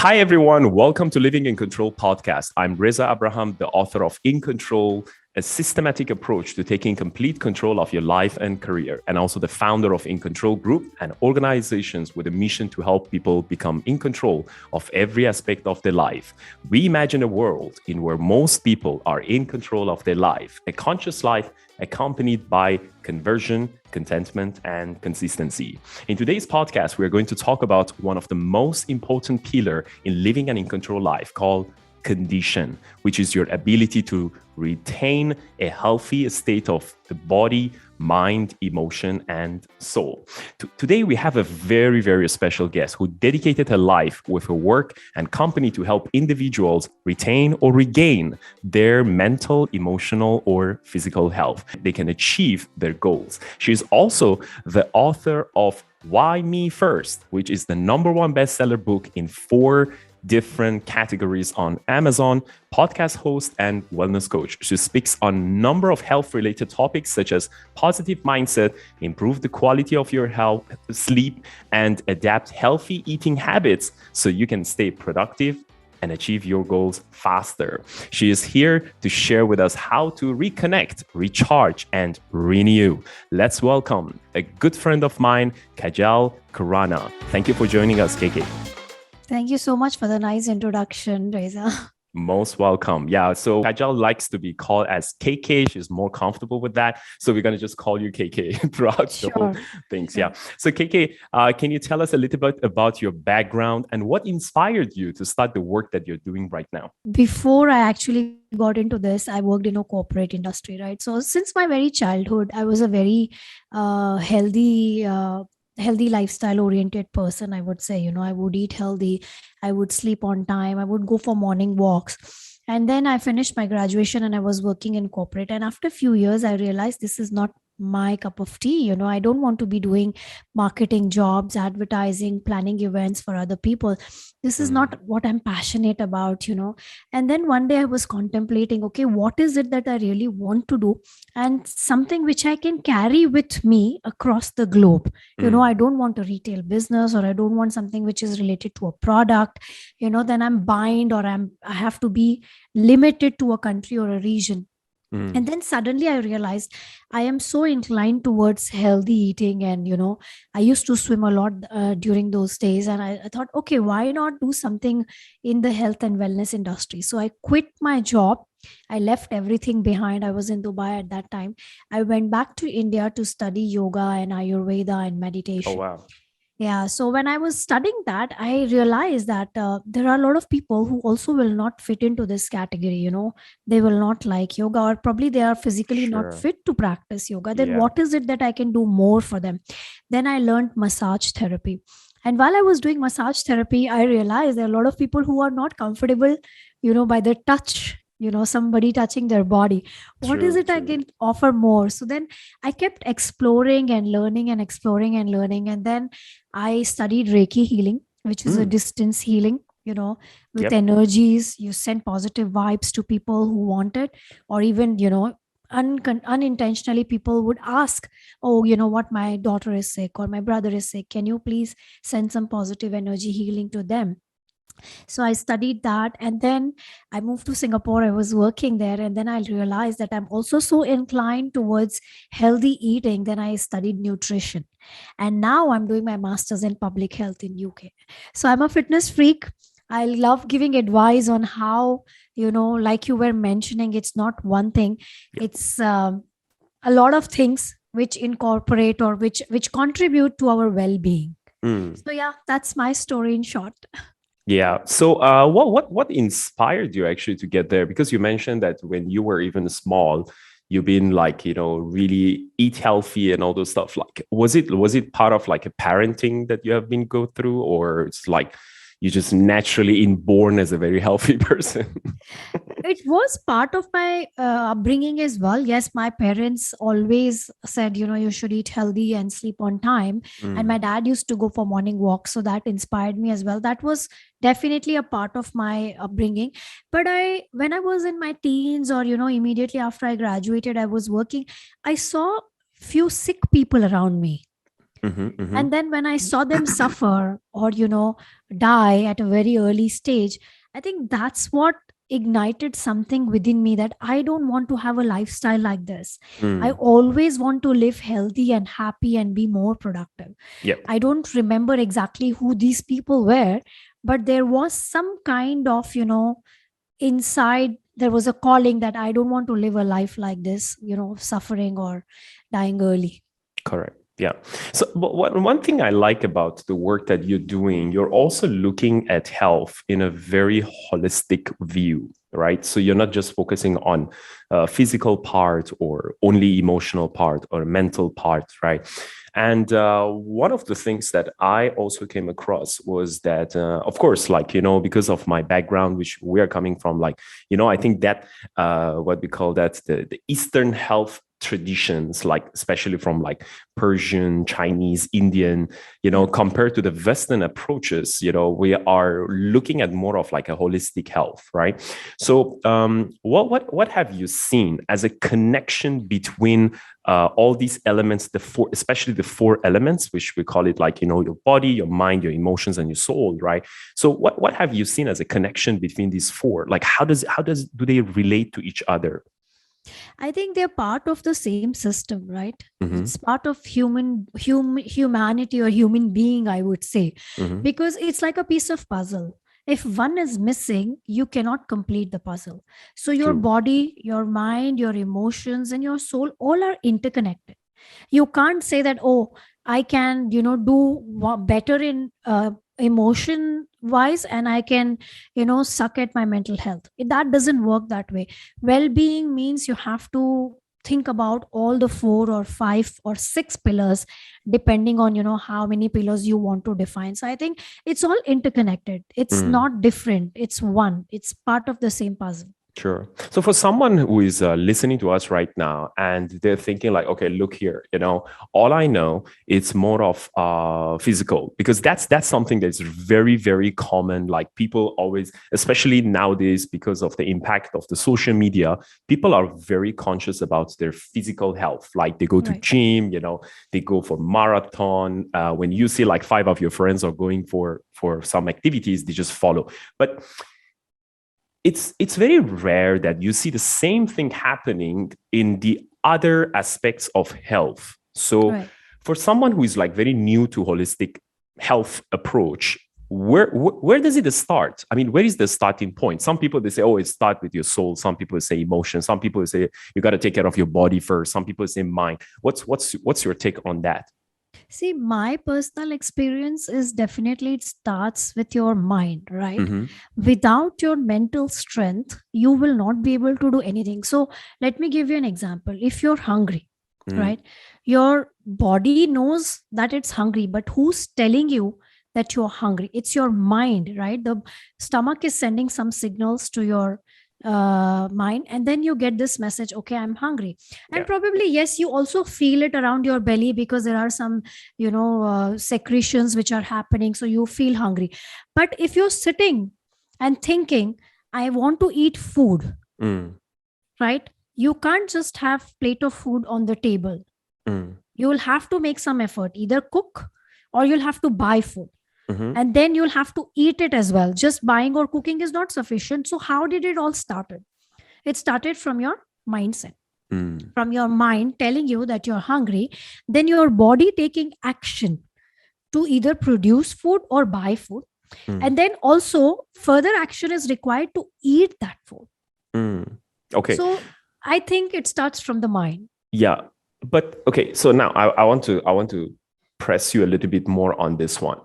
Hi, everyone. Welcome to Living in Control Podcast. I'm Reza Abraham, the author of In Control, a systematic approach to taking complete control of your life and career, and also the founder of In Control Group and organizations with a mission to help people become in control of every aspect of their life. We imagine a world in where most people are in control of their life, a conscious life accompanied by conversion, contentment, and consistency. In today's podcast, we're going to talk about one of the most important pillars in living an in control life called condition, which is your ability to retain a healthy state of the body, mind, emotion, and soul. Today, we have a very, very special guest who dedicated her life with her work and company to help individuals retain or regain their mental, emotional, or physical health. They can achieve their goals. She is also the author of Why Me First, which is the #1 bestseller book in 4 different categories on Amazon, podcast host and wellness coach. She speaks on a number of health-related topics such as positive mindset, improve the quality of your health, sleep, and adapt healthy eating habits so you can stay productive and achieve your goals faster. She is here to share with us how to reconnect, recharge, and renew. Let's welcome a good friend of mine, Kajal Khurana. Thank you for joining us, KK. Thank you so much for the nice introduction, Reza. Most welcome. Yeah, so Kajal likes to be called as KK. She's more comfortable with that. So we're going to just call you KK throughout the whole things. Sure. Yeah. So KK, can you tell us a little bit about your background and what inspired you to start the work that you're doing right now? Before I actually got into this, I worked in a corporate industry, right? So since my very childhood, I was a very healthy lifestyle oriented person. I would say, I would eat healthy, I would sleep on time, I would go for morning walks. And then I finished my graduation and I was working in corporate. And after a few years, I realized this is not my cup of tea. I don't want to be doing marketing jobs, advertising, planning events for other people. This is not what I'm passionate about. And then one day I was contemplating, okay, what is it that I really want to do, and something which I can carry with me across the globe. I don't want a retail business, or I don't want something which is related to a product. Then I'm bind, or I have to be limited to a country or a region. And then suddenly I realized I am so inclined towards healthy eating. And, I used to swim a lot during those days. And I thought, okay, why not do something in the health and wellness industry? So I quit my job. I left everything behind. I was in Dubai at that time. I went back to India to study yoga and Ayurveda and meditation. Oh, wow. Yeah. So when I was studying that, I realized that there are a lot of people who also will not fit into this category. They will not like yoga, or probably they are physically not fit to practice yoga. Then what is it that I can do more for them? Then I learned massage therapy. And while I was doing massage therapy, I realized there are a lot of people who are not comfortable, by the touch, somebody touching their body. What is it I can offer more? So then I kept exploring and learning and exploring and learning. And then I studied Reiki healing, which is a distance healing, with energies. You send positive vibes to people who want it, or even, unintentionally people would ask, oh, what, my daughter is sick or my brother is sick. Can you please send some positive energy healing to them? So I studied that, and then I moved to Singapore. I was working there, and then I realized that I'm also so inclined towards healthy eating. Then I studied nutrition, and now I'm doing my master's in public health in UK. So I'm a fitness freak. I love giving advice on how, like you were mentioning, it's not one thing. It's a lot of things which incorporate or which contribute to our well-being. So yeah, that's my story in short. Yeah. So what inspired you actually to get there? Because you mentioned that when you were even small, you've been like, really eat healthy and all those stuff. Like, was it part of like a parenting that you have been go through, or it's like you just naturally inborn as a very healthy person? It was part of my upbringing as well. Yes, my parents always said, you should eat healthy and sleep on time. And my dad used to go for morning walks. So that inspired me as well. That was definitely a part of my upbringing. But when I was in my teens, or, immediately after I graduated, I was working, I saw few sick people around me. And then when I saw them suffer or, die at a very early stage, I think that's what ignited something within me, that I don't want to have a lifestyle like this. I always want to live healthy and happy and be more productive. Yep. I don't remember exactly who these people were, but there was some kind of, inside there was a calling that I don't want to live a life like this, suffering or dying early. Correct. Yeah. So one thing I like about the work that you're doing, you're also looking at health in a very holistic view, right? So you're not just focusing on physical part or only emotional part or mental part, right? And one of the things that I also came across was that, of course, because of my background, which we are coming from, I think that what we call that the Eastern health traditions, especially from Persian, Chinese, Indian, compared to the Western approaches, we are looking at more of a holistic health, right? So what have you seen as a connection between all these elements, especially the four elements, which we call it your body, your mind, your emotions, and your soul, right? So what have you seen as a connection between these four? How do they relate to each other? I think they're part of the same system, right? It's part of humanity or human being, I would say, because it's like a piece of puzzle. If one is missing, you cannot complete the puzzle. So your body, your mind, your emotions, and your soul all are interconnected. You can't say that, oh, I can, do better in emotion wise and I can, suck at my mental health. That doesn't work that way. Well-being means you have to think about all the 4 or 5 or 6 pillars, depending on, how many pillars you want to define. So I think it's all interconnected. It's not different. It's one. It's part of the same puzzle. Sure. So for someone who is listening to us right now and they're thinking okay, look here, all I know it's more of physical, because that's something that's very, very common. People always, especially nowadays, because of the impact of the social media, people are very conscious about their physical health. They go to gym, they go for marathon. When you see 5 of your friends are going for some activities, they just follow. But it's very rare that you see the same thing happening in the other aspects of health. So for someone who is very new to holistic health approach, where does it start? I mean, where is the starting point? Some people, they say, oh, it starts with your soul. Some people say emotion. Some people say you got to take care of your body first. Some people say mind. What's your take on that? See, my personal experience is definitely it starts with your mind, right? Without your mental strength, you will not be able to do anything. So let me give you an example. If you're hungry, right? Your body knows that it's hungry, but who's telling you that you're hungry? It's your mind, right? The stomach is sending some signals to your mind, and then you get this message, okay, I'm hungry. And probably, yes, you also feel it around your belly because there are some secretions which are happening, so you feel hungry. But if you're sitting and thinking, I want to eat food, right? You can't just have plate of food on the table. You will have to make some effort, either cook or you'll have to buy food. And then you'll have to eat it as well. Just buying or cooking is not sufficient. So how did it all started? It started from your mindset, from your mind telling you that you're hungry, then your body taking action to either produce food or buy food. And then also further action is required to eat that food. Okay. So I think it starts from the mind. Yeah. But okay. So now I want to press you a little bit more on this one.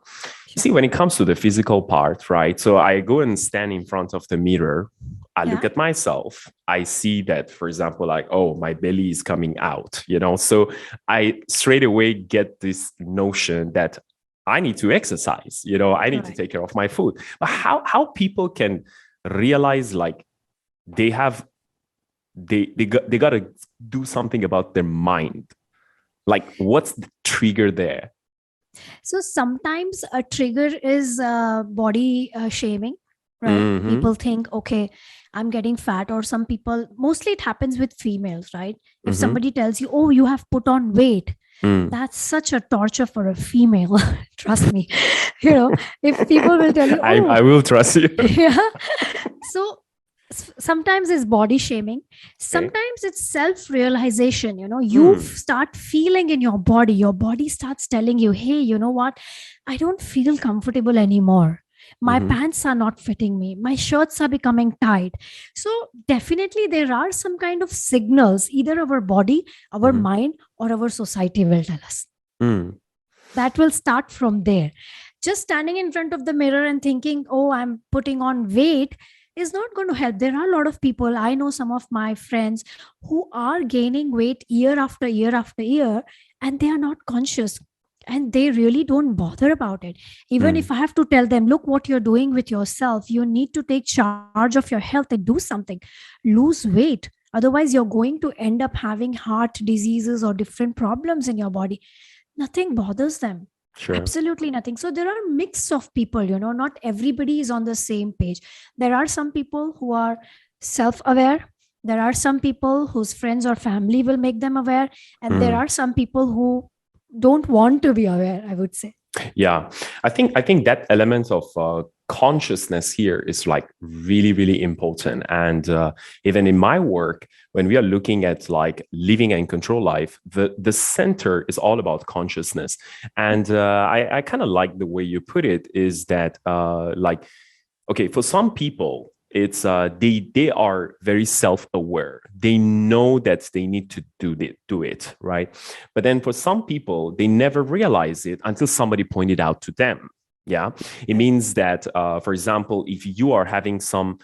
You see, when it comes to the physical part, right? So I go and stand in front of the mirror. I look at myself. I see that, for example, oh, my belly is coming out, So I straight away get this notion that I need to exercise, I need to take care of my food. But how people can realize they got to do something about their mind? What's the trigger there? So sometimes a trigger is body shaming, right? People think, okay, I'm getting fat, or some people, mostly it happens with females, right? If somebody tells you, oh, you have put on weight, That's such a torture for a female. Trust me. If people will tell you, I will trust you. yeah. So sometimes it's body shaming. Okay. Sometimes it's self-realization. You start feeling in your body starts telling you, hey, you know what? I don't feel comfortable anymore. My pants are not fitting me. My shirts are becoming tight. So definitely there are some kind of signals, either our body, our mind, or our society will tell us. That will start from there. Just standing in front of the mirror and thinking, oh, I'm putting on weight is not going to help. There are a lot of people, I know some of my friends who are gaining weight year after year after year, and they are not conscious and they really don't bother about it. Even if I have to tell them, look what you're doing with yourself, you need to take charge of your health and do something, lose weight. Otherwise, you're going to end up having heart diseases or different problems in your body. Nothing bothers them. Sure. Absolutely nothing. So there are mix of people, not everybody is on the same page. There are some people who are self-aware. There are some people whose friends or family will make them aware. And there are some people who don't want to be aware, I would say. Yeah, I think that element of consciousness here is like really, really important. And even in my work, when we are looking at like living and control life, the center is all about consciousness. And I kind of like the way you put it is that like, okay, for some people, it's they are very self-aware. They know that they need to do it, right? But then for some people, they never realize it until somebody pointed out to them. Yeah, it means that, for example, if you are having some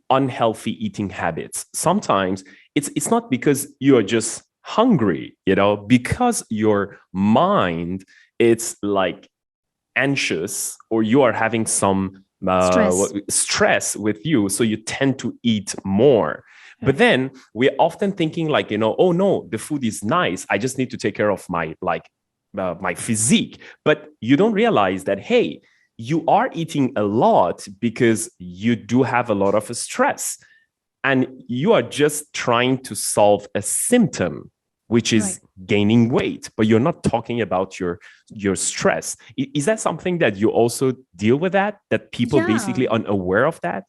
unhealthy eating habits, sometimes it's not because you are just hungry, because your mind it's like anxious, or you are having some stress with you, so you tend to eat more. But then we're often thinking like, oh no, the food is nice, I just need to take care of my my physique. But you don't realize that, hey, you are eating a lot because you do have a lot of stress, and you are just trying to solve a symptom, which is gaining weight, but you're not talking about your stress. Is that something that you also deal with, that people basically unaware of that?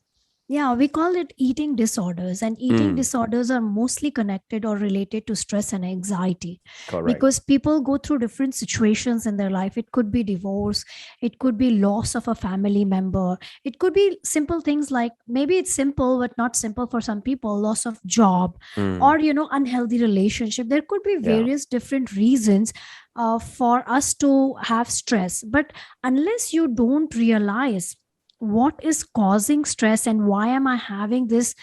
Yeah, we call it eating disorders, and eating disorders are mostly connected or related to stress and anxiety. Correct. Because people go through different situations in their life. It could be divorce, it could be loss of a family member, it could be simple things like, maybe it's simple but not simple for some people, loss of job, or unhealthy relationship. There could be various different reasons for us to have stress. But unless you don't realize what is causing stress and why am I having this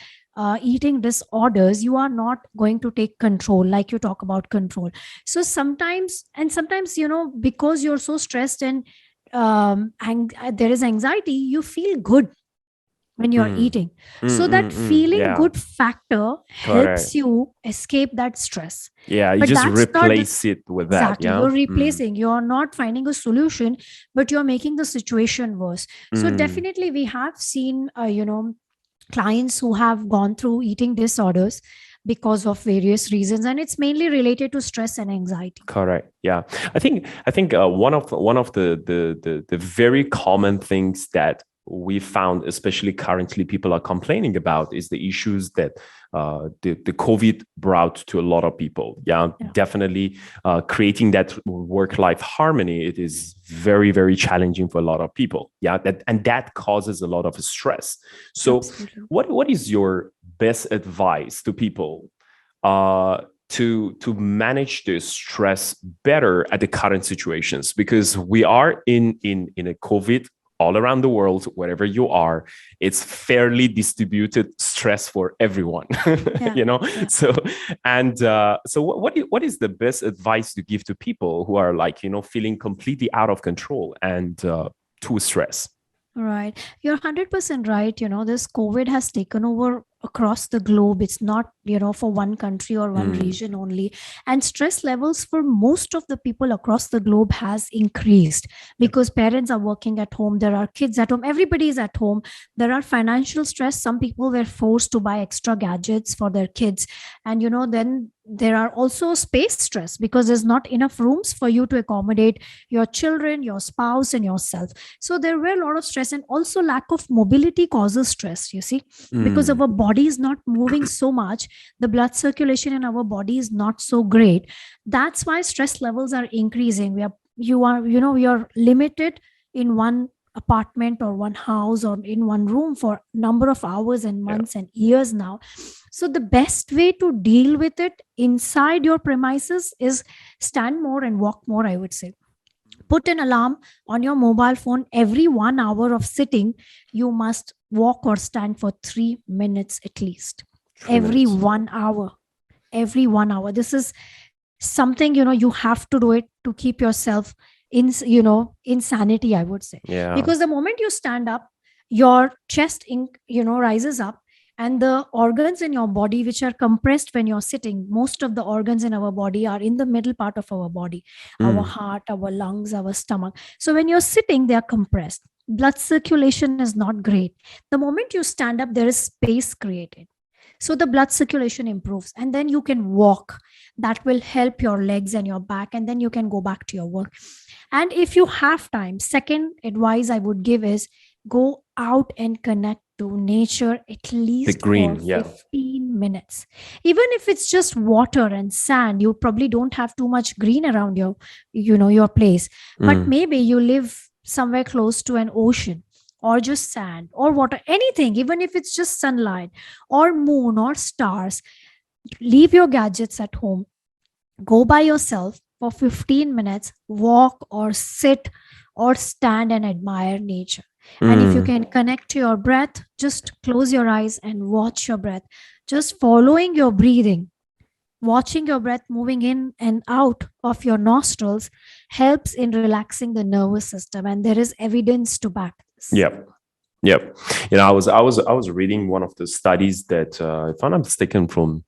eating disorders, you are not going to take control. Like you talk about control. So sometimes because you're so stressed and there is anxiety, you feel good when you're eating. So that feeling good factor helps you escape that stress. Yeah, you just replace it with that. Exactly. You're replacing. You're not finding a solution, but you're making the situation worse. So definitely we have seen, clients who have gone through eating disorders because of various reasons, and it's mainly related to stress and anxiety. Correct. Yeah, I think one of the very common things that we found, especially currently, people are complaining about is the issues that the COVID brought to a lot of people. Yeah. Definitely creating that work-life harmony. It is very, very challenging for a lot of people. Yeah, that causes a lot of stress. So, absolutely. What is your best advice to people to manage the stress better at the current situations? Because we are in a COVID all around the world, wherever you are, it's fairly distributed stress for everyone, So, so what is the best advice to give to people who are like, feeling completely out of control and too stressed? Right. You're 100% right. This COVID has taken over across the globe. It's not for one country or one region only. And stress levels for most of the people across the globe has increased because parents are working at home, there are kids at home, everybody is at home. There are financial stress. Some people were forced to buy extra gadgets for their kids. And then there are also space stress because there's not enough rooms for you to accommodate your children, your spouse, and yourself. So there were a lot of stress, and also lack of mobility causes stress, you see, because our body is not moving so much. The blood circulation in our body is not so great. That's why stress levels are increasing. We are limited in one apartment or one house or in one room for number of hours and months and years now. So the best way to deal with it inside your premises is stand more and walk more, I would say. Put an alarm on your mobile phone. Every 1 hour of sitting, you must walk or stand for 3 minutes at least. Every 1 hour. Every 1 hour. This is something, you have to do it to keep yourself in sanity, I would say. Because the moment you stand up, your chest rises up, and the organs in your body which are compressed when you're sitting, most of the organs in our body are in the middle part of our body, our heart, our lungs, our stomach. So when you're sitting, they are compressed. Blood circulation is not great. The moment you stand up, there is space created. So the blood circulation improves, and then you can walk. That will help your legs and your back, and then you can go back to your work. And if you have time, second advice I would give is go out and connect to nature at least for 15 minutes. Even if it's just water and sand, you probably don't have too much green around your place. But maybe you live somewhere close to an ocean, or just sand or water, anything, even if it's just sunlight or moon or stars. Leave your gadgets at home. Go by yourself for 15 minutes, walk or sit or stand and admire nature. And if you can connect to your breath, just close your eyes and watch your breath. Just following your breathing, watching your breath moving in and out of your nostrils helps in relaxing the nervous system. And there is evidence to back this. Yep. I was reading one of the studies that, if I'm not mistaken, from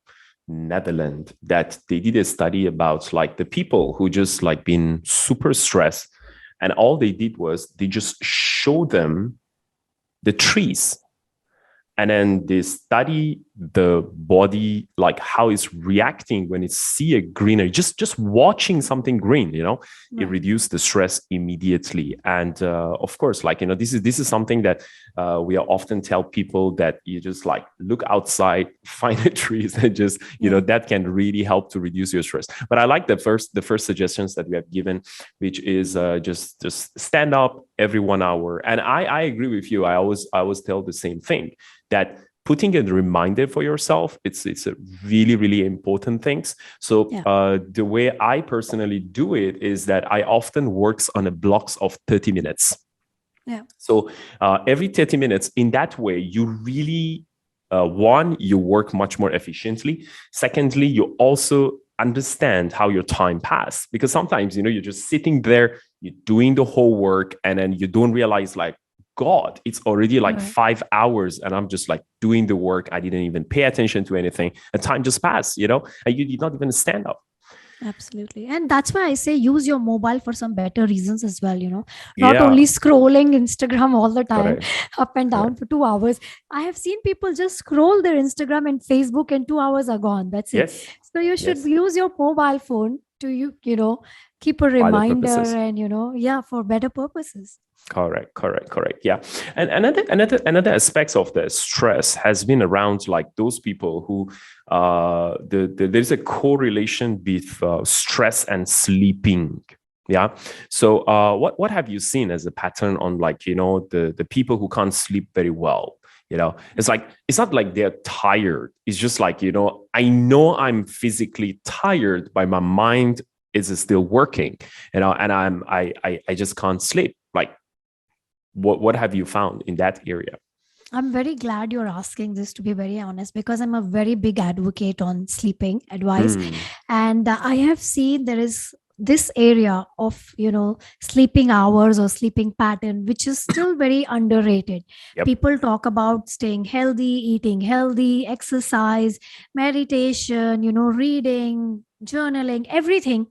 Netherlands, that they did a study about like the people who just like been super stressed, and all they did was they just show them the trees, and then they study the body, like how it's reacting when it see a greenery. Just watching something green, it reduced the stress immediately. And of course, like this is something that we often tell people, that you just like look outside, find the trees, and just that can really help to reduce your stress. But I like the first suggestions that we have given, which is just stand up every 1 hour. And I agree with you. I always tell the same thing, that putting a reminder for yourself, it's a really, really important thing. So the way I personally do it is that I often works on a blocks of 30 minutes. So every 30 minutes, in that way, you really, one, you work much more efficiently. Secondly, you also understand how your time passed, because sometimes, you're just sitting there, you're doing the whole work, and then you don't realize, like, God, it's already like 5 hours, and I'm just like doing the work. I didn't even pay attention to anything. And time just passed, and you did not even stand up. Absolutely. And that's why I say use your mobile for some better reasons as well, not only scrolling Instagram all the time, up and down for 2 hours. I have seen people just scroll their Instagram and Facebook and 2 hours are gone. That's it. So you should use your mobile phone to, keep a reminder and, for better purposes. Correct. Yeah. And another aspects of the stress has been around like those people who there's a correlation with stress and sleeping. Yeah. So what have you seen as a pattern on like, the people who can't sleep very well? It's like, it's not like they're tired. It's just like, I know I'm physically tired, but my mind is still working, and I just can't sleep. Like, what have you found in that area? I'm very glad you're asking this, to be very honest, because I'm a very big advocate on sleeping advice. And I have seen there is this area of, sleeping hours or sleeping pattern, which is still very underrated. Yep. People talk about staying healthy, eating healthy, exercise, meditation, reading, journaling, everything,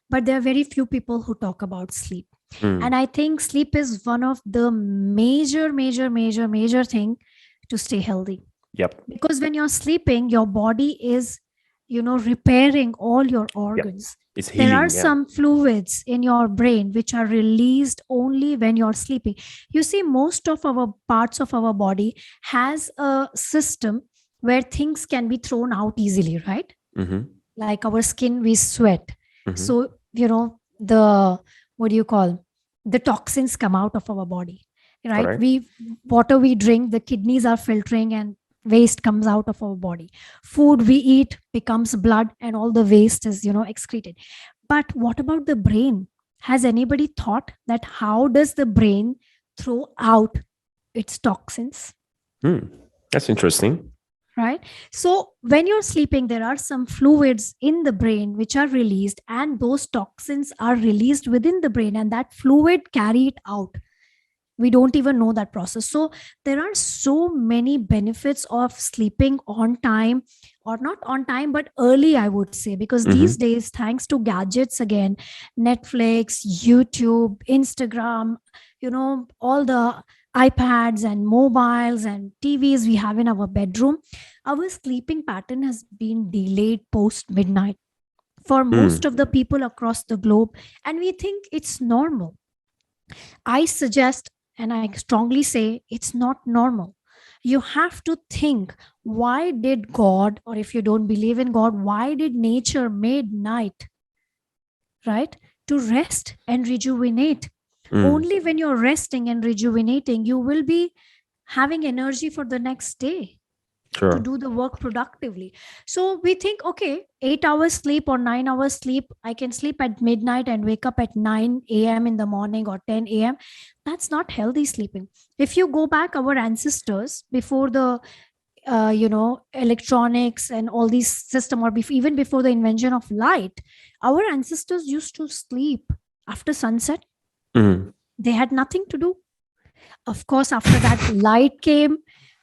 but there are very few people who talk about sleep. And I think sleep is one of the major thing to stay healthy. Yep. Because when you're sleeping, your body is, repairing all your organs. It's There are healing. Yeah. some fluids in your brain which are released only when you're sleeping. You see, most of our parts of our body has a system where things can be thrown out easily, right? Like our skin, we sweat. So, the, what do you call, the toxins come out of our body, right? Correct. Water we drink, the kidneys are filtering and waste comes out of our body. Food we eat becomes blood and all the waste is, excreted. But what about the brain? Has anybody thought that how does the brain throw out its toxins? That's interesting. Right. So when you're sleeping, there are some fluids in the brain which are released, and those toxins are released within the brain, and that fluid carry it out. We don't even know that process. So there are so many benefits of sleeping on time, or not on time but early, I would say, because these days, thanks to gadgets again, Netflix, YouTube, Instagram, all the iPads and mobiles and TVs we have in our bedroom, our sleeping pattern has been delayed post midnight for most of the people across the globe, and we think it's normal. I suggest, and I strongly say, it's not normal. You have to think, why did God, or if you don't believe in God, why did nature made night? Right? To rest and rejuvenate. Only when you're resting and rejuvenating, you will be having energy for the next day to do the work productively. So we think, okay, 8 hours sleep or 9 hours sleep, I can sleep at midnight and wake up at 9 a.m. in the morning or 10 a.m. That's not healthy sleeping. If you go back, our ancestors, before the electronics and all these system, or even before the invention of light, our ancestors used to sleep after sunset. They had nothing to do. Of course, after that light came,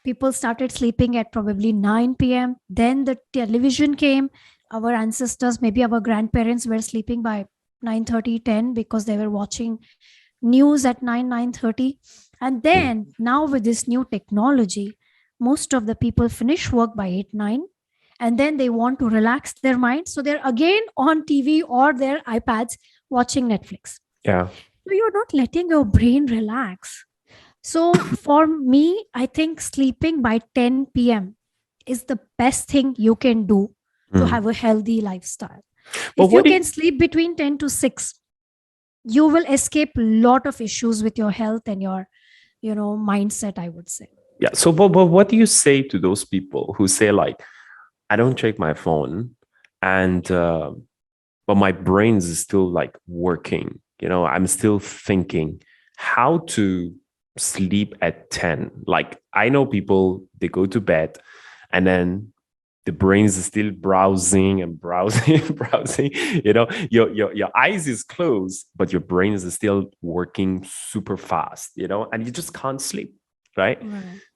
people started sleeping at probably 9 p.m. Then the television came. Our ancestors, maybe our grandparents, were sleeping by 9:30, 10, because they were watching news at 9:30. And then now with this new technology, most of the people finish work by 8, 9, and then they want to relax their mind. So they're again on TV or their iPads watching Netflix. Yeah. So you're not letting your brain relax. So for me, I think sleeping by 10 p.m. is the best thing you can do to have a healthy lifestyle. If you can sleep between 10 to 6, you will escape a lot of issues with your health and your, mindset, I would say. Yeah. So, but what do you say to those people who say, like, I don't check my phone, and but my brain is still like working. I'm still thinking how to sleep at 10. Like, I know people, they go to bed and then the brain is still browsing and browsing and browsing. Your eyes is closed, but your brain is still working super fast, and you just can't sleep, right?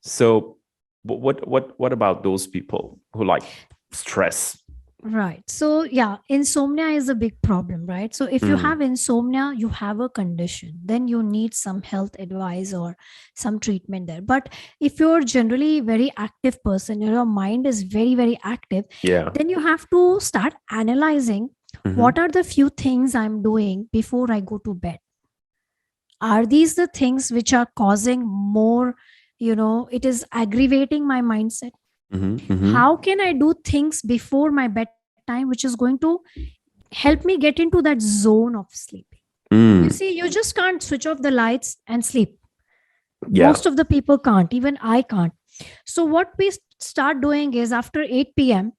So what about those people who like stress? Right. So yeah, insomnia is a big problem, right? So if you have insomnia, you have a condition, then you need some health advice or some treatment there. But if you're generally very active person, your mind is very, very active, then you have to start analyzing what are the few things I'm doing before I go to bed. Are these the things which are causing more, it is aggravating my mindset? How can I do things before my bedtime which is going to help me get into that zone of sleeping? You see, you just can't switch off the lights and sleep. Most of the people can't, even I can't. So what we start doing is, after 8 p.m,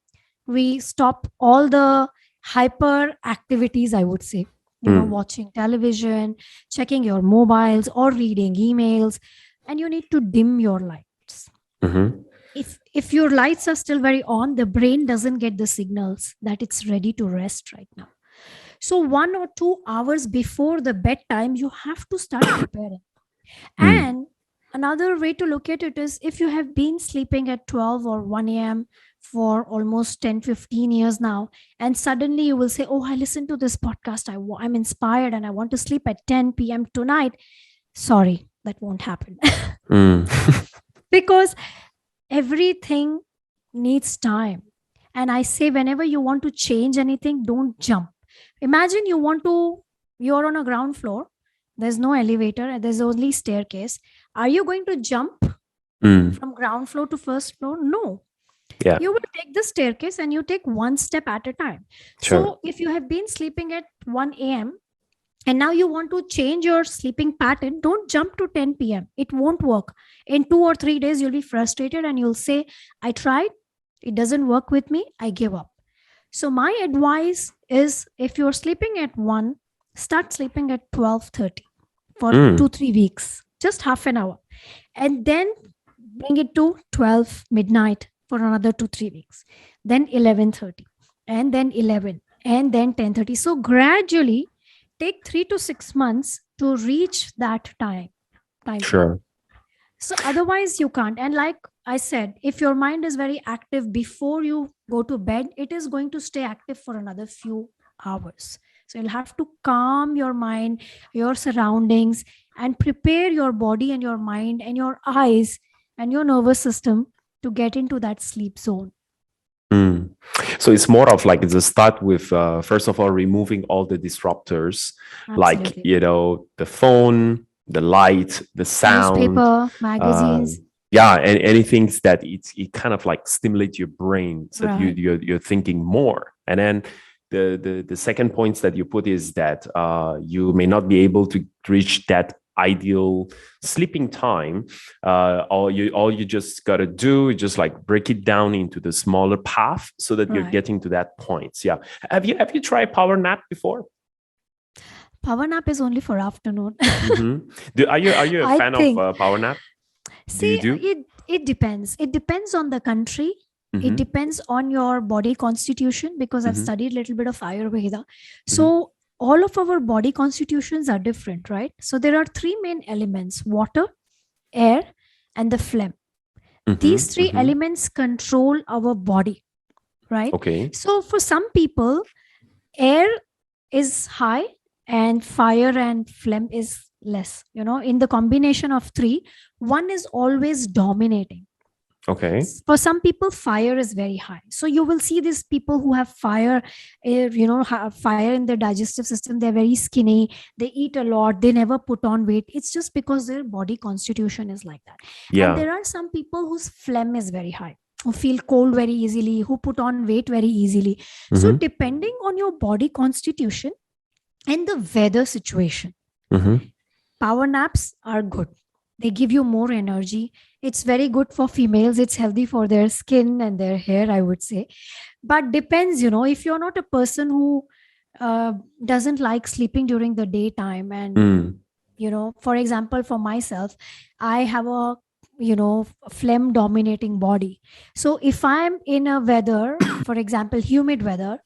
we stop all the hyper activities, I would say, watching television, checking your mobiles, or reading emails, and you need to dim your lights. If your lights are still very on, the brain doesn't get the signals that it's ready to rest right now. So 1 or 2 hours before the bedtime, you have to start preparing. Mm. And another way to look at it is, if you have been sleeping at 12 or 1 a.m. for almost 10-15 years now, and suddenly you will say, oh, I listened to this podcast, I'm inspired and I want to sleep at 10 p.m. tonight. Sorry, that won't happen. Mm. Because everything needs time. And I say, whenever you want to change anything, don't jump. Imagine you're on a ground floor, there's no elevator and there's only staircase. Are you going to jump Mm. from ground floor to first floor? No. Yeah, You will take the staircase and you take one step at a time. sure. So if you have been sleeping at 1 a.m. and now you want to change your sleeping pattern, don't jump to 10 p.m. It won't work. In 2 or 3 days, you'll be frustrated and you'll say, I tried, it doesn't work with me, I give up. So my advice is, if you're sleeping at 1, start sleeping at 12:30 for Mm. 2-3 weeks, just half an hour. And then bring it to 12 midnight for another 2-3 weeks. Then 11:30 and then 11 and then 10:30. So gradually take 3 to 6 months to reach that time frame. Sure. So otherwise you can't. And like I said, if your mind is very active before you go to bed, it is going to stay active for another few hours. So you'll have to calm your mind, your surroundings, and prepare your body and your mind and your eyes and your nervous system to get into that sleep zone. Mm. So it's more of like, it's a start with first of all removing all the disruptors, like Absolutely. the phone, the light, the sound, Newspaper, magazines. yeah, and anything that it kind of like stimulate your brain so that Right. you're thinking more. And then the second points that you put is that you may not be able to reach that ideal sleeping time. All you just gotta do is just like break it down into the smaller path so that you're Right. getting to that point. Yeah. Have you tried power nap before? Power nap is only for afternoon. Are you a I fan think. of power nap? Do you See, do? it depends. It depends on the country. It Mm-hmm. depends on your body constitution, because I've Mm-hmm. studied a little bit of Ayurveda. Mm-hmm. So all of our body constitutions are different, right? So there are three main elements: water, air, and the phlegm. These Mm-hmm. three Mm-hmm. elements control our body, right? Okay. So for some people, air is high and fire and phlegm is less. In the combination of three, one is always dominating. Okay. For some people, fire is very high. So you will see these people who have fire, have fire in their digestive system. They're very skinny. They eat a lot. They never put on weight. It's just because their body constitution is like that. And Yeah. there are some people whose phlegm is very high, who feel cold very easily, who put on weight very easily. So Mm-hmm. depending on your body constitution and the weather situation, Mm-hmm. power naps are good. They give you more energy. It's very good for females. It's healthy for their skin and their hair, I would say. But depends, if you're not a person who doesn't like sleeping during the daytime, and Mm. for example, for myself, I have a phlegm dominating body. So if I'm in a weather, for example, humid weather,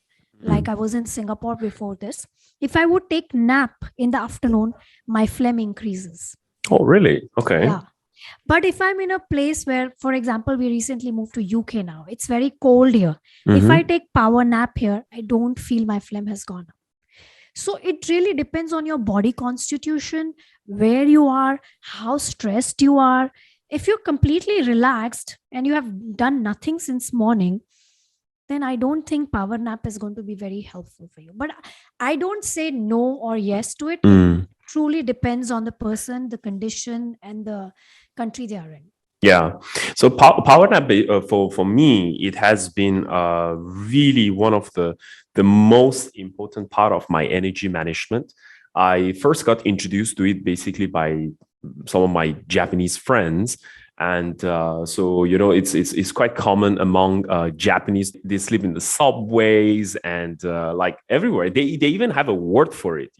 like I was in Singapore before this, if I would take nap in the afternoon, my phlegm increases. Oh, really? Okay. Yeah. But if I'm in a place where, for example, we recently moved to UK now, it's very cold here. If I Mm-hmm. take power nap here, I don't feel my phlegm has gone up. So it really depends on your body constitution, where you are, how stressed you are. If you're completely relaxed and you have done nothing since morning, then I don't think power nap is going to be very helpful for you. But I don't say no or yes to it. It Mm. truly depends on the person, the condition, and the country they are in. Yeah. So power nap for me, it has been really one of the most important part of my energy management. I first got introduced to it basically by some of my Japanese friends. And so it's quite common among Japanese. They sleep in the subways and like everywhere. They even have a word for it,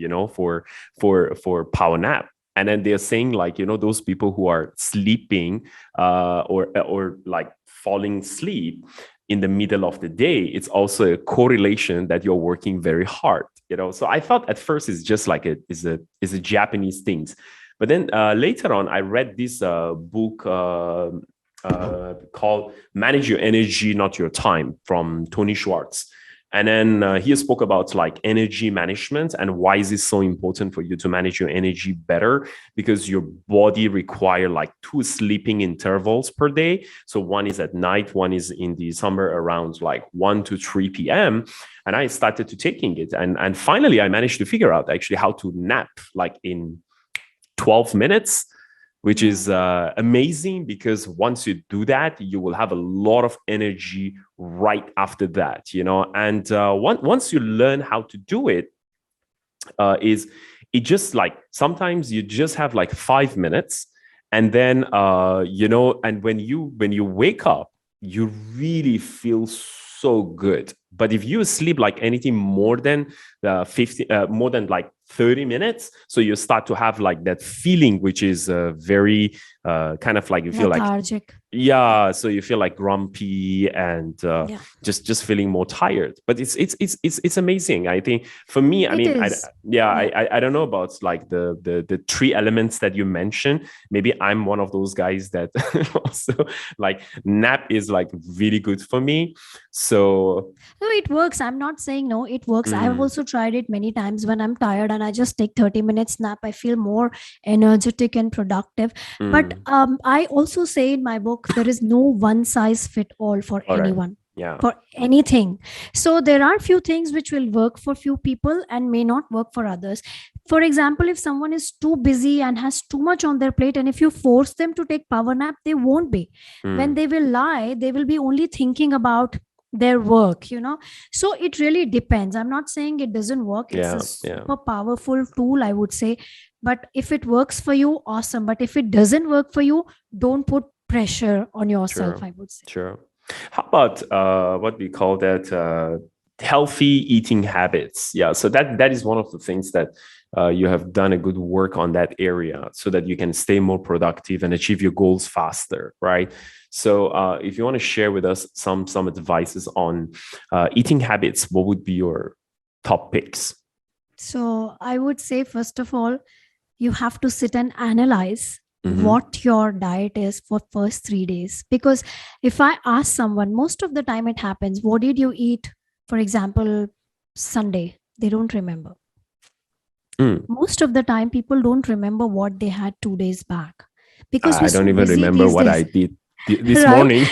for power nap. And then they're saying like, those people who are sleeping or like falling asleep in the middle of the day, it's also a correlation that you're working very hard. So I thought at first it's just like is a Japanese things. But then later on, I read this book called Manage Your Energy, Not Your Time from Tony Schwartz. And then he spoke about like energy management and why is it so important for you to manage your energy better, because your body require like 2 sleeping intervals per day. So one is at night, one is in the summer around like 1 to 3 p.m. And I started to taking it. And finally, I managed to figure out actually how to nap like in 12 minutes, which is amazing, because once you do that, you will have a lot of energy right after that, And once you learn how to do it, it just like sometimes you just have like 5 minutes, and then and when you wake up, you really feel so good. But if you sleep like anything more than more than like 30 minutes, so you start to have like that feeling, which is very kind of like you feel lethargic. So you feel like grumpy and just feeling more tired. But it's amazing. I think for me, I don't know about like the 3 elements that you mentioned. Maybe I'm one of those guys that also like nap is like really good for me. So no, it works. I'm not saying no, it works. I've also tried it many times. When I'm tired and I just take 30 minutes nap, I feel more energetic and productive. But I also say in my book, there is no one size fit all for anyone. Yeah. For anything. So there are few things which will work for few people and may not work for others. For example, if someone is too busy and has too much on their plate, and if you force them to take power nap, they won't be. When they will lie, they will be only thinking about their work, So it really depends. I'm not saying it doesn't work. It's a super powerful tool, I would say. But if it works for you, awesome. But if it doesn't work for you, don't put pressure on yourself, I would say. Sure. How about what we call that healthy eating habits? Yeah, so that is one of the things that you have done a good work on that area, so that you can stay more productive and achieve your goals faster, right? So if you want to share with us some advices on eating habits, what would be your top picks? So I would say, first of all, you have to sit and analyze what your diet is for first 3 days. Because if I ask someone, most of the time it happens, what did you eat, for example, Sunday? They don't remember. Most of the time, people don't remember what they had 2 days back. Because I don't even remember what I did this morning.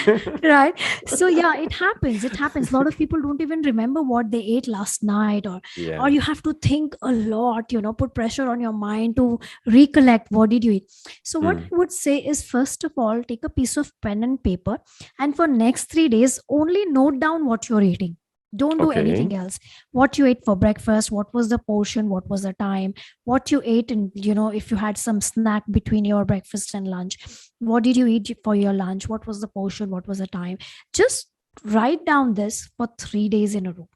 Right. So it happens. A lot of people don't even remember what they ate last night, or you have to think a lot, put pressure on your mind to recollect what did you eat. So what I would say is, first of all, take a piece of pen and paper, and for next 3 days, only note down what you're eating. Don't do anything else. What you ate for breakfast, what was the portion, what was the time, what you ate, and if you had some snack between your breakfast and lunch, what did you eat for your lunch, what was the portion, what was the time. Just write down this for 3 days in a row.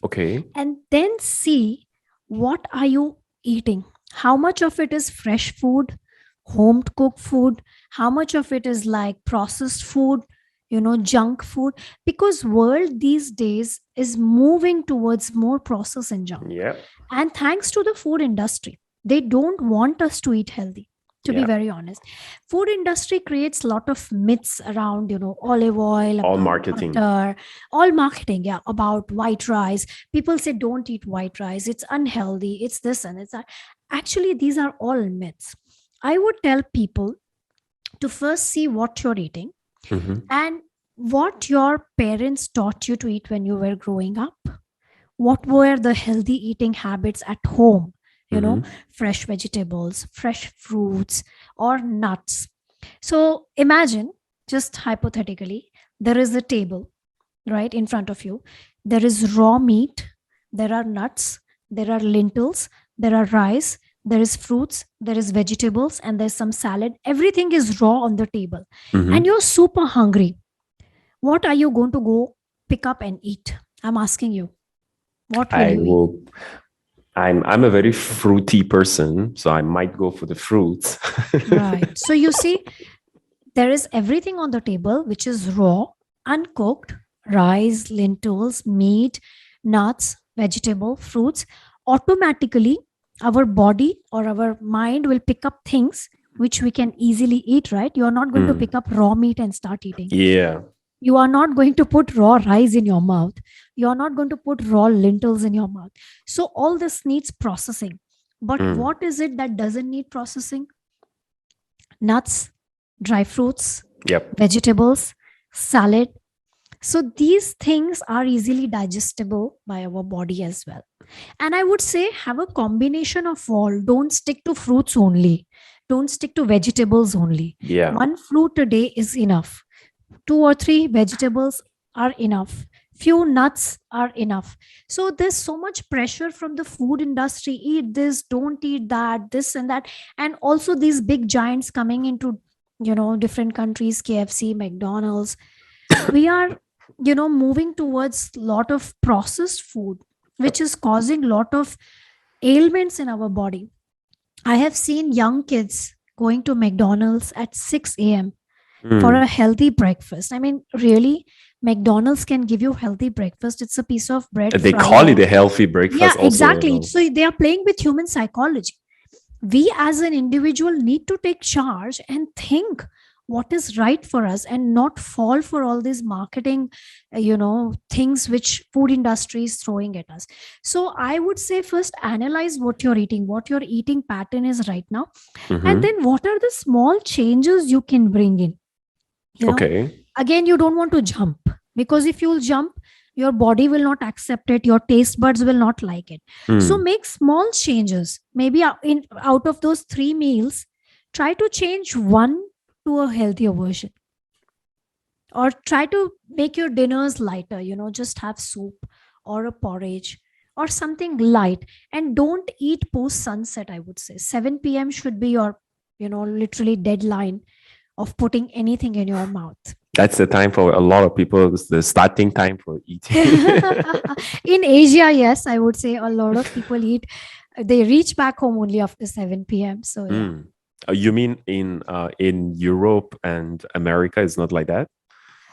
Okay. And then see, what are you eating? How much of it is fresh food, home cooked food? How much of it is like processed food, junk food? Because world these days is moving towards more processed and junk. Yeah. And thanks to the food industry, they don't want us to eat healthy, to be very honest. Food industry creates a lot of myths around, olive oil, all marketing, butter, about white rice. People say don't eat white rice, it's unhealthy, it's this and it's that. Actually, these are all myths. I would tell people to first see what you're eating. And what your parents taught you to eat when you were growing up. What were the healthy eating habits at home? Fresh vegetables, fresh fruits, or nuts. So imagine, just hypothetically, there is a table right in front of you. There is raw meat, there are nuts, there are lentils, there are rice, there is fruits, there is vegetables, and there's some salad. Everything is raw on the table. And you're super hungry. What are you going to go pick up and eat? I'm asking you. What will you eat? I'm a very fruity person, so I might go for the fruits. Right. So you see, there is everything on the table which is raw, uncooked, rice, lentils, meat, nuts, vegetable, fruits, automatically our body or our mind will pick up things which we can easily eat, right? You are not going to pick up raw meat and start eating. Yeah. You are not going to put raw rice in your mouth. You are not going to put raw lentils in your mouth. So all this needs processing. But what is it that doesn't need processing? Nuts, dry fruits, vegetables, salad. So these things are easily digestible by our body as well. And I would say have a combination of all. Don't stick to fruits only. Don't stick to vegetables only. Yeah. One fruit a day is enough. 2 or 3 vegetables are enough. Few nuts are enough. So there's so much pressure from the food industry. Eat this, don't eat that, this and that. And also these big giants coming into, different countries, KFC, McDonald's. We are, moving towards a lot of processed food, which is causing a lot of ailments in our body. I have seen young kids going to McDonald's at 6 a.m. for a healthy breakfast. I mean, really, McDonald's can give you healthy breakfast. It's a piece of bread. They call it a healthy breakfast. Yeah, exactly. So they are playing with human psychology. We as an individual need to take charge and think what is right for us and not fall for all these marketing, things which food industry is throwing at us. So I would say first analyze what your eating pattern is right now. And then what are the small changes you can bring in? Again, you don't want to jump, because if you'll jump, your body will not accept it. Your taste buds will not like it. So make small changes. Maybe out of those 3 meals, try to change one to a healthier version, or try to make your dinners lighter. Just have soup or a porridge or something light, and don't eat post sunset. I would say 7 p.m. should be your literally deadline of putting anything in your mouth. That's the time for a lot of people. It's the starting time for eating. In Asia, yes, I would say a lot of people eat. They reach back home only after 7 p.m. So yeah. You mean in Europe and America, it's not like that?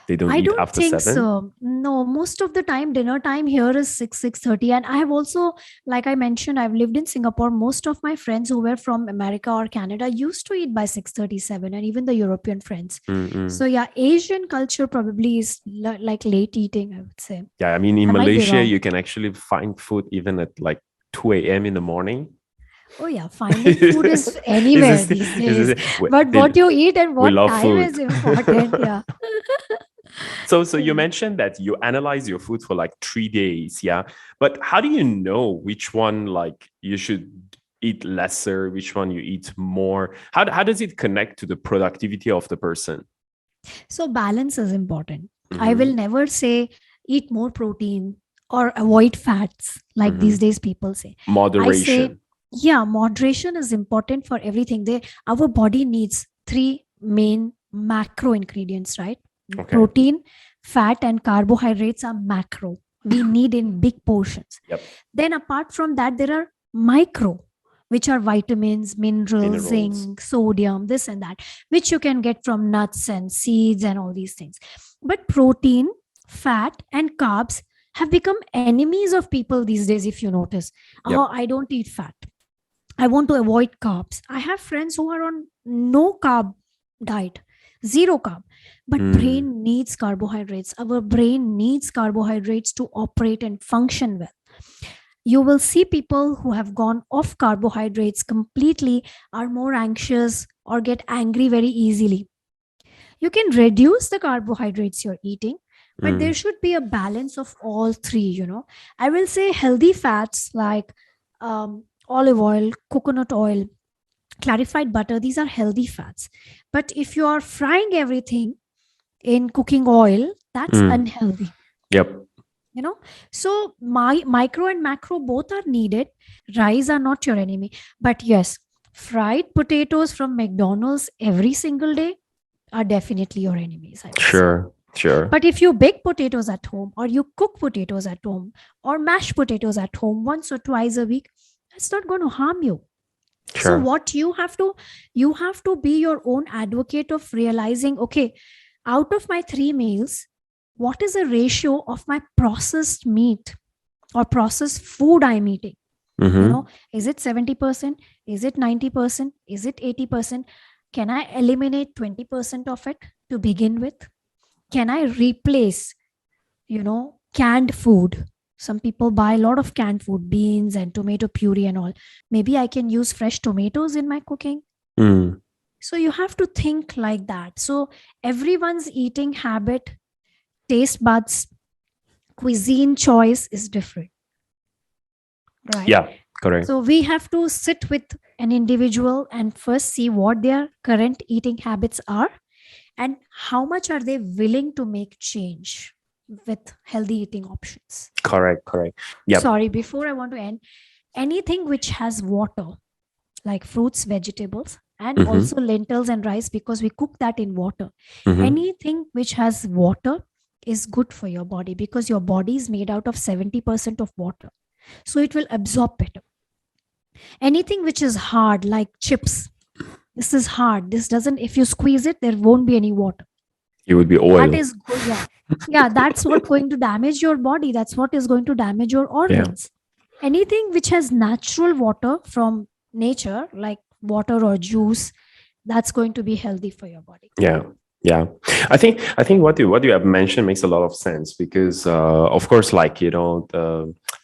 They don't eat after 7? I don't think so. No, most of the time, dinner time here is 6:30. And I have also, like I mentioned, I've lived in Singapore. Most of my friends who were from America or Canada used to eat by 6:37, and even the European friends. So yeah, Asian culture probably is like late eating, I would say. Yeah, I mean, in Malaysia, you can actually find food even at like 2 a.m. in the morning. Oh yeah, finding food is anywhere these days. But what you eat and what time food is important. Yeah. So you mentioned that you analyze your food for like 3 days, yeah. But how do you know which one like you should eat lesser, which one you eat more? How does it connect to the productivity of the person? So balance is important. I will never say eat more protein or avoid fats like these days people say. Moderation. Moderation is important for everything. Our body needs 3 main macro ingredients, right? Protein, fat, and carbohydrates are macro. We need in big portions. Then apart from that, there are micro, which are vitamins, minerals, zinc, sodium, this and that, which you can get from nuts and seeds and all these things. But protein, fat, and carbs have become enemies of people these days, if you notice. Oh, I don't eat fat. I want to avoid carbs. I have friends who are on no carb diet, 0 carb. But brain needs carbohydrates. Our brain needs carbohydrates to operate and function well. You will see people who have gone off carbohydrates completely are more anxious or get angry very easily. You can reduce the carbohydrates you're eating, but there should be a balance of all 3, I will say healthy fats like olive oil, coconut oil, clarified butter, these are healthy fats. But if you are frying everything in cooking oil, that's unhealthy. So micro and macro both are needed. Rice are not your enemy. But yes, fried potatoes from McDonald's every single day are definitely your enemies. Sure. But if you bake potatoes at home, or you cook potatoes at home, or mash potatoes at home once or twice a week, it's not going to harm you. So what you have to be your own advocate of realizing, okay, out of my 3 meals, what is the ratio of my processed meat or processed food I'm eating. Mm-hmm. Is it 70%? Is it 90%? Is it 80%? Can I eliminate 20% of it to begin with? Can I replace, canned food? Some people buy a lot of canned food, beans and tomato puree and all. Maybe I can use fresh tomatoes in my cooking. Mm. So you have to think like that. So everyone's eating habit, taste buds, cuisine choice is different, right? Yeah, correct. So we have to sit with an individual and first see what their current eating habits are and how much are they willing to make change with healthy eating options. Correct. Yep. Sorry, before I want to end, anything which has water, like fruits, vegetables, and Mm-hmm. also lentils and rice, because we cook that in water. Mm-hmm. Anything which has water is good for your body because your body is made out of 70% of water. So it will absorb better. Anything which is hard, like chips, this is hard. This doesn't, if you squeeze it, there won't be any water. It would be oil. That is good. Yeah. Yeah, that's what going to damage your body. That's what is going to damage your organs. Yeah. Anything which has natural water from nature, like water or juice, that's going to be healthy for your body. Yeah. I think what you have mentioned makes a lot of sense because of course, like,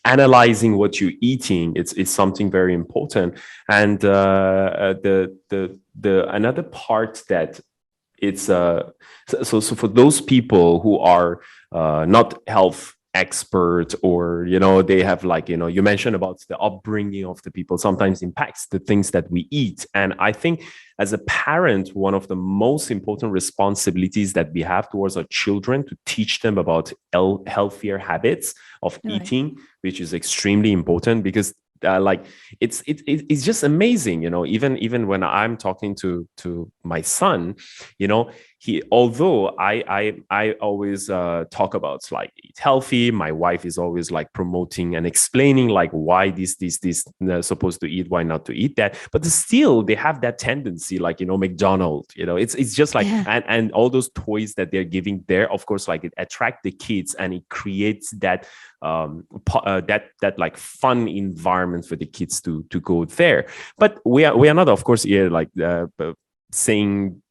analyzing what you're eating, it's something very important. And the another part that it's so for those people who are not health expert, or they have, like, you mentioned about the upbringing of the people sometimes impacts the things that we eat. And I think as a parent, one of the most important responsibilities that we have towards our children to teach them about healthier habits of eating, which is extremely important because like it's just amazing, even when I'm talking to my son, he, although I always talk about like eat healthy, my wife is always like promoting and explaining like why this supposed to eat, why not to eat that, but still they have that tendency, like McDonald's, it's just like and all those toys that they're giving there, of course, like it attract the kids and it creates that that like fun environment for the kids to go there. But we are not, of course, here like saying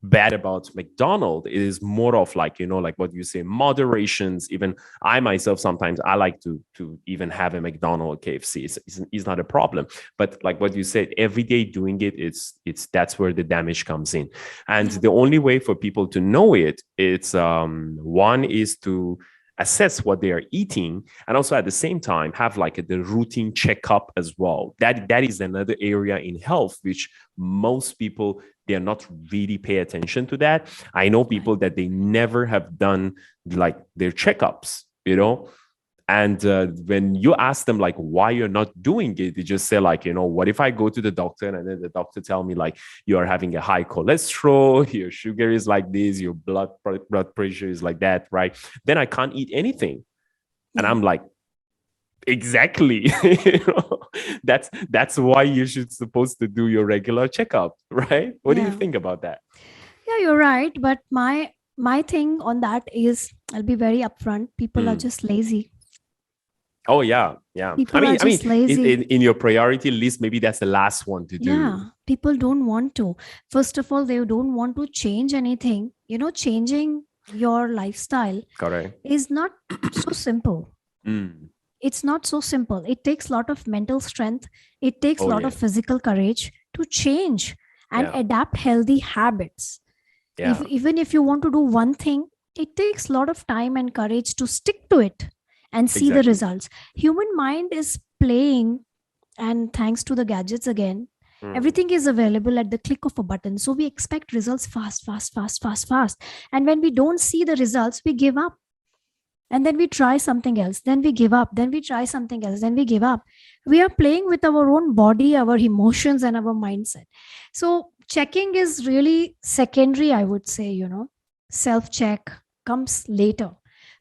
bad about McDonald's. It is more of like, like what you say, moderations. Even I myself, sometimes I like to even have a McDonald's, KFC. It's not a problem. But like what you said, every day doing it, it's that's where the damage comes in. And the only way for people to know it's one is to assess what they are eating, and also at the same time have like the routine checkup as well. That is another area in health which most people, they're not really pay attention to that. I know people that they never have done like their checkups, and when you ask them like why you're not doing it, they just say like, what if I go to the doctor and then the doctor tell me like you are having a high cholesterol, your sugar is like this, your blood pressure is like that, right? Then I can't eat anything. And I'm like, exactly. That's why you should supposed to do your regular checkup, right? What do you think about that? Yeah, you're right. But my thing on that is, I'll be very upfront, people are just lazy. Oh yeah. People are just lazy. In your priority list, maybe that's the last one to do. Yeah, people don't want to. First of all, they don't want to change anything. Changing your lifestyle is not so simple. It's not so simple. It takes a lot of mental strength. It takes a lot of physical courage to change and adapt healthy habits. Even if you want to do one thing, it takes a lot of time and courage to stick to it and see the results. Human mind is playing, and thanks to the gadgets again, everything is available at the click of a button. So we expect results fast. And when we don't see the results, we give up. And then we try something else. Then we give up. Then we try something else. Then we give up. We are playing with our own body, our emotions, and our mindset. So checking is really secondary, I would say, Self-check comes later.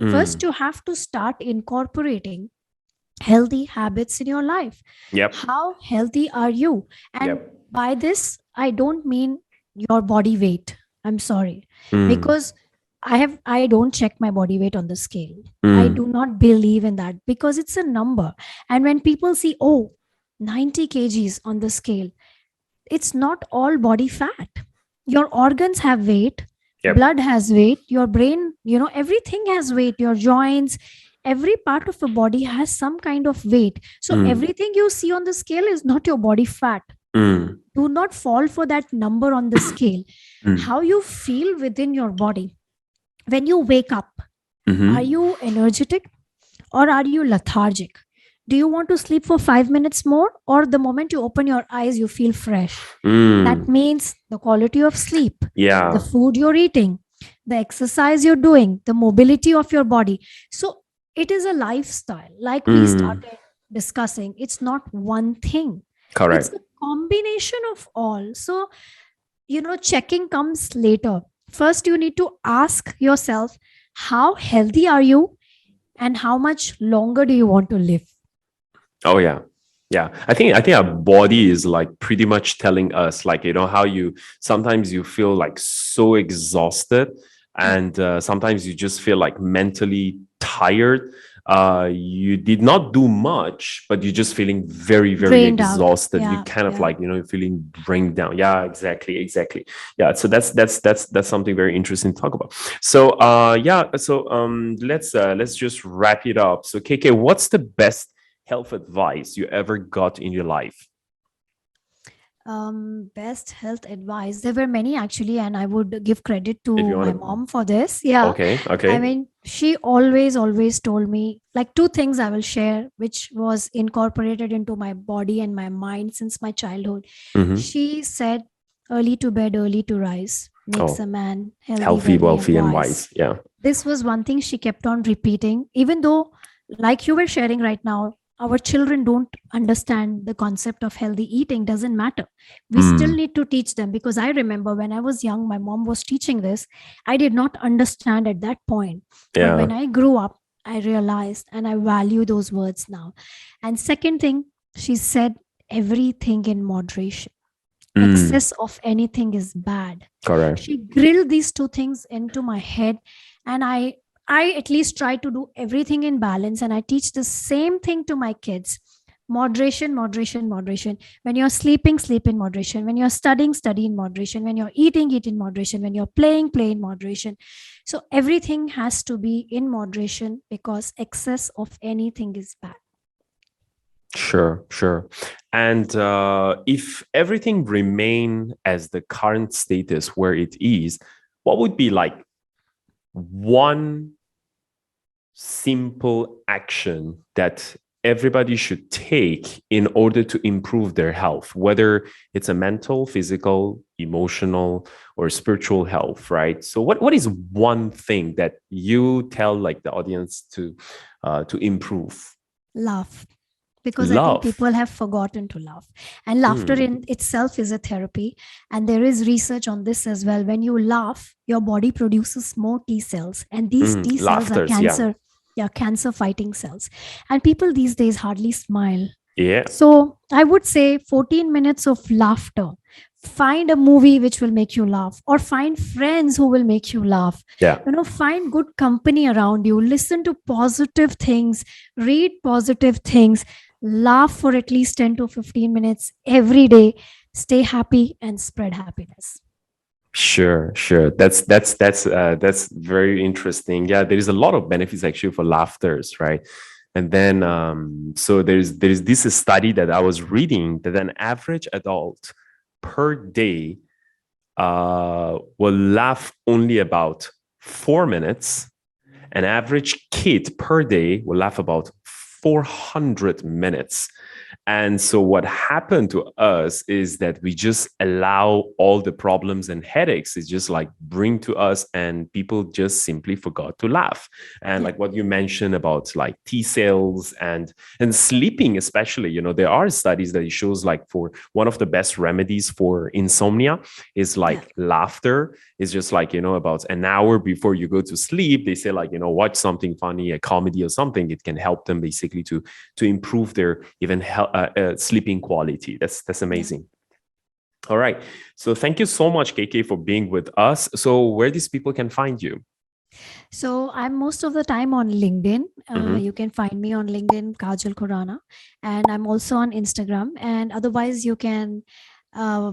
First, you have to start incorporating healthy habits in your life. How healthy are you? And by this, I don't mean your body weight. I'm sorry. Because I don't check my body weight on the scale. I Mm, do not believe in that because it's a number. And when people see, oh, 90 kgs on the scale, it's not all body fat. Your organs have weight, yep. blood has weight, your brain, everything has weight, your joints, every part of the body has some kind of weight. So Mm, everything you see on the scale is not your body fat. mm, Do not fall for that number on the scale. mm, How you feel within your body when you wake up, are mm-hmm. you energetic or are you lethargic? Do you want to sleep for 5 minutes more, or the moment you open your eyes you feel fresh? That Mm, means the quality of sleep, the yeah. food you're eating, the exercise you're doing, the mobility of your body. So it is a lifestyle, like we Mm, started discussing. It's not one thing, it's correct. a combination of all. So, checking comes later. First, you need to ask yourself, how healthy are you and how much longer do you want to live? Oh yeah. Yeah. I think our body is like pretty much telling us, like, how you sometimes you feel like so exhausted, Yeah, and sometimes you just feel like mentally tired. You did not do much, but you're just feeling very, very drained out. exhausted. You Yeah, kind of yeah. like, you're feeling brain down. Yeah, exactly, exactly. Yeah. So that's something very interesting to talk about. So yeah, so let's just wrap it up. So KK, what's the best health advice you ever got in your life? Best health advice. There were many actually, and I would give credit If to you want my to. mom for this. Yeah. Okay, I okay. mean, she always told me like two things I will share, which was incorporated into my body and my mind since my childhood. Mm-hmm. She said, early to bed, early to rise makes a Oh, man healthy, healthy, wealthy, and wealthy, and wise. wise. Yeah. This was one thing she kept on repeating, even though, like you were sharing right now, our children don't understand the concept of healthy eating. Doesn't matter, we still Mm, need to teach them, because I remember when I was young my mom was teaching this. I did not understand at that point, but when yeah. I grew up I realized and I value those words now. And second thing, she said, everything in moderation. Mm, Excess of anything is bad. correct. She grilled these two things into my head, and I at least try to do everything in balance, and I teach the same thing to my kids. Moderation, moderation, moderation. When you're sleeping, sleep in moderation. When you're studying, study in moderation. When you're eating, eat in moderation. When you're playing, play in moderation. So everything has to be in moderation, because excess of anything is bad. Sure, sure. And if everything remain as the current status where it is, what would be like one simple action that everybody should take in order to improve their health, whether it's a mental, physical, emotional, or spiritual health, right? So what is one thing that you tell like the audience to improve? Laugh, because I think Love. people have forgotten to laugh. And laughter Mm, in itself is a therapy. And there is research on this as well. When you laugh, your body produces more T cells, and these T cells are laughters, yeah. cancer. Yeah, cancer fighting cells. And people these days hardly smile. Yeah. So I would say 14 minutes of laughter. Find a movie which will make you laugh, or find friends who will make you laugh. Yeah. Find good company around you. Listen to positive things, read positive things, laugh for at least 10 to 15 minutes every day. Stay happy and spread happiness. Sure, sure. That's very interesting. Yeah, there is a lot of benefits actually for laughters, right? And then so there's this study that I was reading that an average adult per day will laugh only about 4 minutes. An average kid per day will laugh about 400 minutes. And so what happened to us is that we just allow all the problems and headaches is just like bring to us, and people just simply forgot to laugh. And Yeah. like what you mentioned about like T cells and sleeping, especially, there are studies that it shows like for one of the best remedies for insomnia is Yeah. like laughter. Is just like, about an hour before you go to sleep, they say like, watch something funny, a comedy or something. It can help them basically to improve their even sleeping quality. That's Yeah. amazing. All right. So thank you so much, KK, for being with us. So where these people can find you? So I'm most of the time on LinkedIn. Mm-hmm. You can find me on LinkedIn, Kajal Khurana, and I'm also on Instagram. And otherwise, you can uh,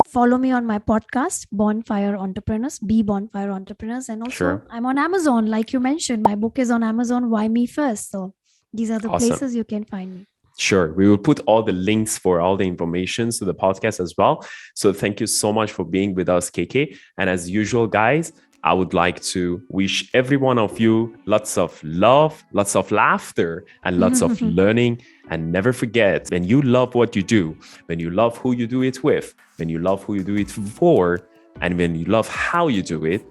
follow me on my podcast, Bonfire Entrepreneurs, Be Bonfire Entrepreneurs. And also, Sure. I'm on Amazon. Like you mentioned, my book is on Amazon. Why Me First? So these are the Awesome. places you can find me. Sure. We will put all the links for all the information to the podcast as well. So thank you so much for being with us, KK. And as usual, guys, I would like to wish every one of you lots of love, lots of laughter, and lots of learning. And never forget, when you love what you do, when you love who you do it with, when you love who you do it for, and when you love how you do it,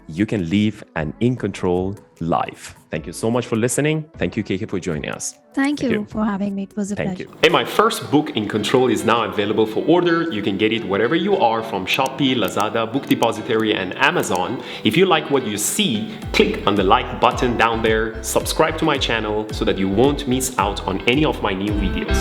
you can live an in control life. Thank you so much for listening. Thank you, KK, for joining us. Thank you for having me. It was a Thank pleasure. you. And my first book, In Control, is now available for order. You can get it wherever you are from Shopee, Lazada, Book Depository, and Amazon. If you like what you see, click on the like button down there, subscribe to my channel so that you won't miss out on any of my new videos.